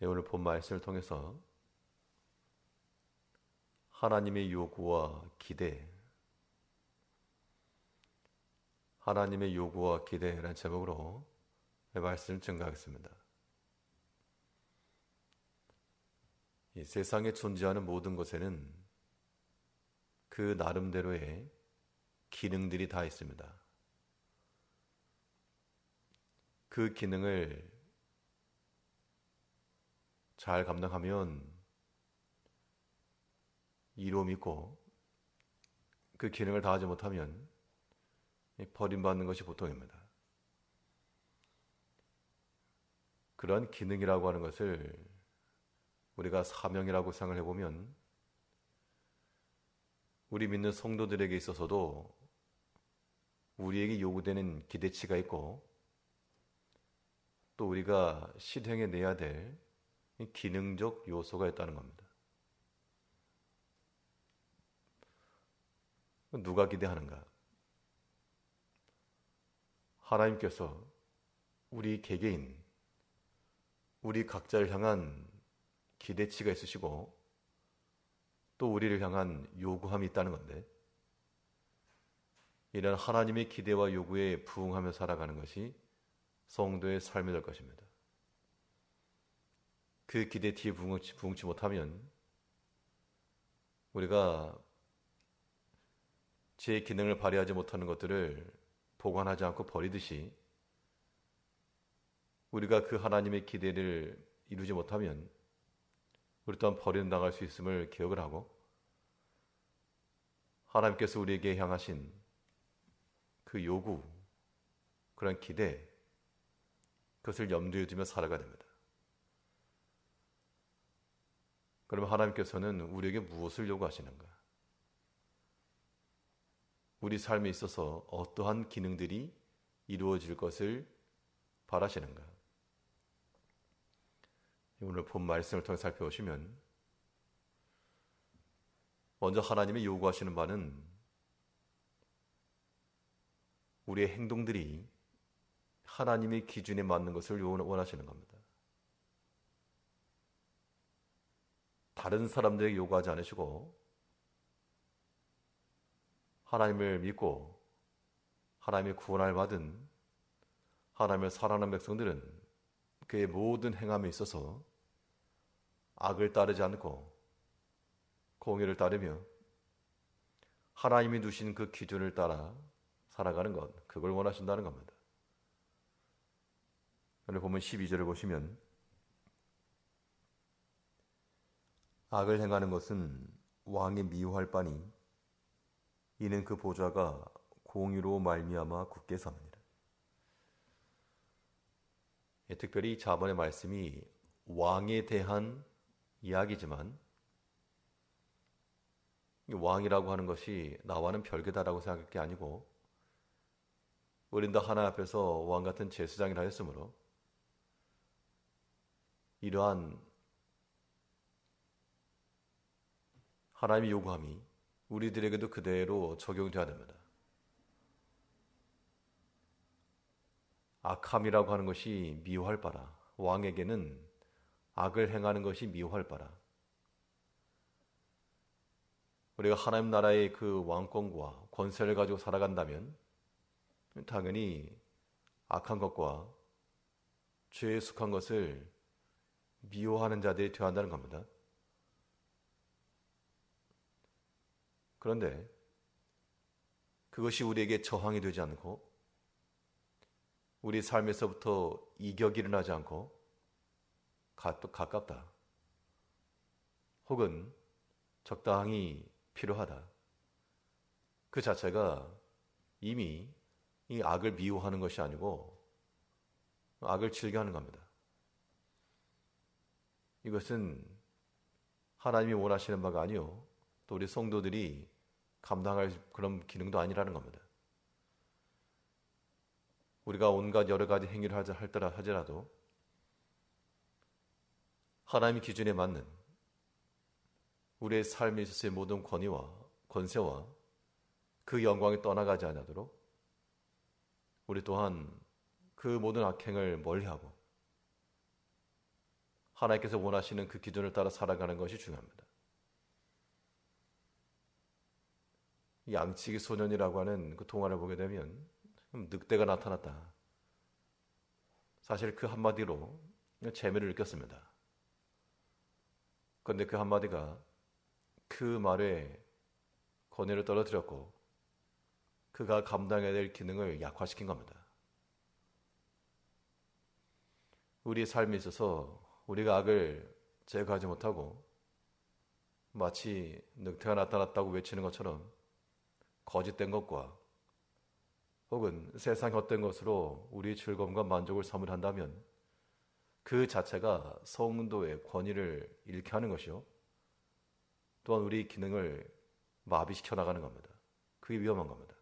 오늘 본 말씀을 통해서 하나님의 요구와 기대, 하나님의 요구와 기대라는 제목으로 말씀을 증거하겠습니다. 이 세상에 존재하는 모든 것에는 그 나름대로의 기능들이 다 있습니다. 그 기능을 잘 감당하면 이로움이 있고, 그 기능을 다하지 못하면 버림받는 것이 보통입니다. 그런 기능이라고 하는 것을 우리가 사명이라고 생각을 해보면, 우리 믿는 성도들에게 있어서도 우리에게 요구되는 기대치가 있고, 또 우리가 실행해내야 될 기능적 요소가 있다는 겁니다. 누가 기대하는가? 하나님께서 우리 개개인, 우리 각자를 향한 기대치가 있으시고, 또 우리를 향한 요구함이 있다는 건데, 이런 하나님의 기대와 요구에 부응하며 살아가는 것이 성도의 삶이 될 것입니다. 그 기대치에 부응치 못하면 우리가 제 기능을 발휘하지 못하는 것들을 보관하지 않고 버리듯이, 우리가 그 하나님의 기대를 이루지 못하면 우리 또한 버림당할 수 있음을 기억을 하고, 하나님께서 우리에게 향하신 그 요구, 그런 기대, 그것을 염두에 두며 살아가야 됩니다. 그러면 하나님께서는 우리에게 무엇을 요구하시는가? 우리 삶에 있어서 어떠한 기능들이 이루어질 것을 바라시는가? 오늘 본 말씀을 통해 살펴보시면, 먼저 하나님이 요구하시는 바는 우리의 행동들이 하나님의 기준에 맞는 것을 원하시는 겁니다. 다른 사람들에게 요구하지 않으시고, 하나님을 믿고 하나님의 구원을 받은 하나님을 사랑하는 백성들은 그의 모든 행함에 있어서 악을 따르지 않고 공의를 따르며 하나님이 두신 그 기준을 따라 살아가는 것, 그걸 원하신다는 겁니다. 오늘 보면 12절을 보시면, 악을 행하는 것은 왕이 미워할 바니 이는 그 보좌가 공의로 말미암아 굳게 서느니라. 특별히 자본의 말씀이 왕에 대한 이야기지만, 왕이라고 하는 것이 나와는 별개다라고 생각할 게 아니고, 우린 다 하나님 앞에서 왕 같은 제사장이라 했으므로 이러한 하나님의 요구함이 우리들에게도 그대로 적용되어야 됩니다. 악함이라고 하는 것이 미워할 바라. 왕에게는 악을 행하는 것이 미워할 바라. 우리가 하나님 나라의 그 왕권과 권세를 가지고 살아간다면 당연히 악한 것과 죄에 속한 것을 미워하는 자들이 되어야 한다는 겁니다. 그런데 그것이 우리에게 저항이 되지 않고, 우리 삶에서부터 이격이 일어나지 않고 가깝다, 혹은 적당히 필요하다, 그 자체가 이미 이 악을 미워하는 것이 아니고 악을 즐겨하는 겁니다. 이것은 하나님이 원하시는 바가 아니요, 또 우리 성도들이 감당할 그런 기능도 아니라는 겁니다. 우리가 온갖 여러 가지 행위를 하더라도 하나님의 기준에 맞는 우리의 삶에 있어서의 모든 권위와 권세와 그 영광이 떠나가지 않도록 우리 또한 그 모든 악행을 멀리하고 하나님께서 원하시는 그 기준을 따라 살아가는 것이 중요합니다. 양치기 소년이라고 하는 그 동화를 보게 되면 늑대가 나타났다. 사실 그 한마디로 재미를 느꼈습니다. 그런데 그 한마디가 그 말에 권위를 떨어뜨렸고 그가 감당해야 될 기능을 약화시킨 겁니다. 우리의 삶에 있어서 우리가 악을 제거하지 못하고 마치 늑대가 나타났다고 외치는 것처럼 거짓된 것과 혹은 세상 헛된 것으로 우리의 즐거움과 만족을 삼으려 한다면 그 자체가 성도의 권위를 잃게 하는 것이요, 또한 우리 기능을 마비시켜 나가는 겁니다. 그게 위험한 겁니다.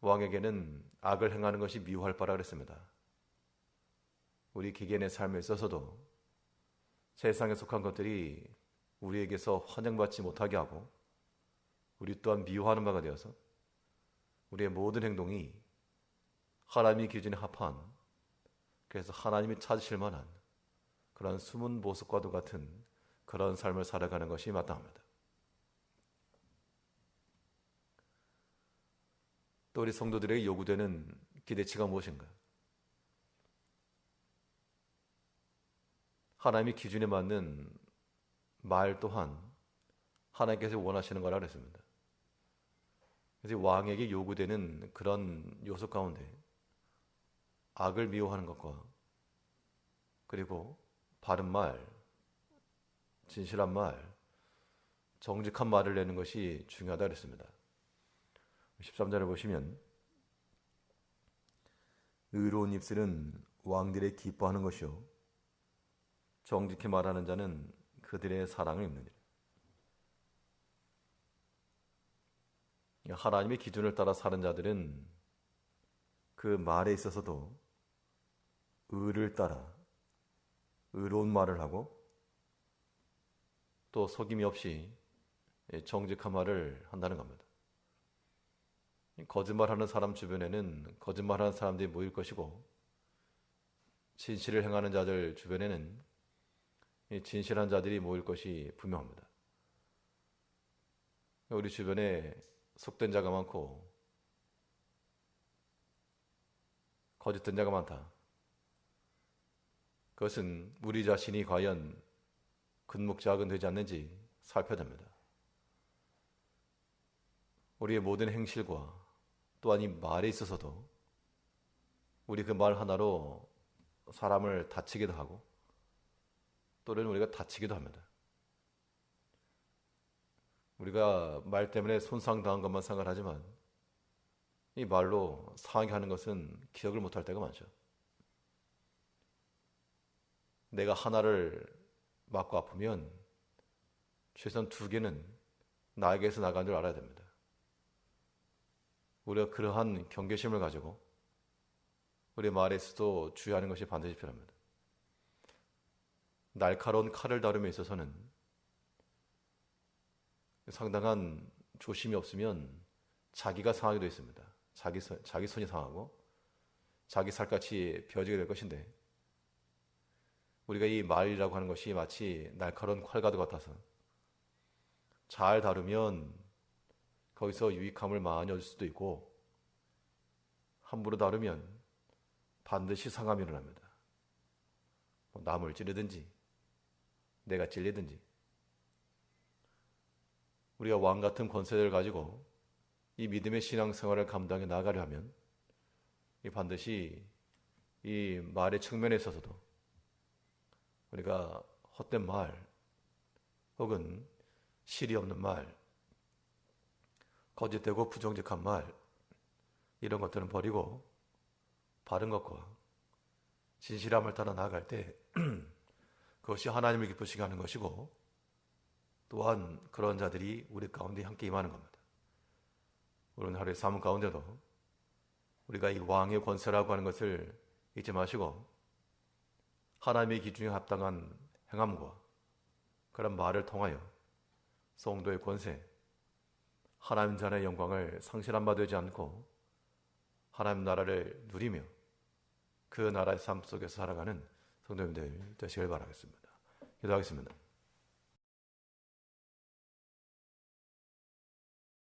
왕에게는 악을 행하는 것이 미워할 바라 그랬습니다. 우리 기계의 삶에 있어서도 세상에 속한 것들이 우리에게서 환영받지 못하게 하고 우리 또한 미워하는 바가 되어서 우리의 모든 행동이 하나님의 기준에 합한, 그래서 하나님이 찾으실 만한 그런 숨은 보석과도 같은 그런 삶을 살아가는 것이 마땅합니다. 또 우리 성도들에게 요구되는 기대치가 무엇인가? 하나님의 기준에 맞는 말 또한 하나님께서 원하시는 거라 그랬습니다. 그래서 왕에게 요구되는 그런 요소 가운데 악을 미워하는 것과 그리고 바른 말, 진실한 말, 정직한 말을 내는 것이 중요하다 그랬습니다. 13절을 보시면 의로운 입술은 왕들의 기뻐하는 것이요 정직히 말하는 자는 그들의 사랑을 입느니라. 하나님의 기준을 따라 사는 자들은 그 말에 있어서도 의를 따라 의로운 말을 하고 또 속임이 없이 정직한 말을 한다는 겁니다. 거짓말하는 사람 주변에는 거짓말하는 사람들이 모일 것이고 진실을 행하는 자들 주변에는 진실한 자들이 모일 것이 분명합니다. 우리 주변에 속된 자가 많고 거짓된 자가 많다. 그것은 우리 자신이 과연 근묵자학은 되지 않는지 살펴야 됩니다. 우리의 모든 행실과 또한 이 말에 있어서도 우리 그 말 하나로 사람을 다치기도 하고 또는 우리가 다치기도 합니다. 우리가 말 때문에 손상당한 것만 생각하지만 이 말로 상하게 하는 것은 기억을 못할 때가 많죠. 내가 하나를 맞고 아프면 최소한 2개는 나에게서 나간 줄 알아야 됩니다. 우리가 그러한 경계심을 가지고 우리 말에서도 주의하는 것이 반드시 필요합니다. 날카로운 칼을 다룸에 있어서는 상당한 조심이 없으면 자기가 상하기도 했습니다. 자기 손이 상하고 자기 살갗이 베어지게 될 것인데 우리가 이 말이라고 하는 것이 마치 날카로운 칼과도 같아서 잘 다루면 거기서 유익함을 많이 얻을 수도 있고 함부로 다루면 반드시 상함이 일어납니다. 남을 찌르든지 내가 찔리든지 우리가 왕 같은 권세를 가지고 이 믿음의 신앙생활을 감당해 나가려 하면 반드시 이 말의 측면에 있어서도 우리가 헛된 말 혹은 실이 없는 말, 거짓되고 부정직한 말 이런 것들은 버리고 바른 것과 진실함을 따라 나아갈 때 그것이 하나님을 기쁘시게 하는 것이고 또한 그런 자들이 우리 가운데 함께 임하는 겁니다. 오늘 하루의 삶 가운데도 우리가 이 왕의 권세라고 하는 것을 잊지 마시고 하나님의 기준에 합당한 행함과 그런 말을 통하여 성도의 권세, 하나님 자녀의 영광을 상실한 바 되지 않고 하나님 나라를 누리며 그 나라의 삶 속에서 살아가는 성도님들 되시길 바라겠습니다. 기도하겠습니다.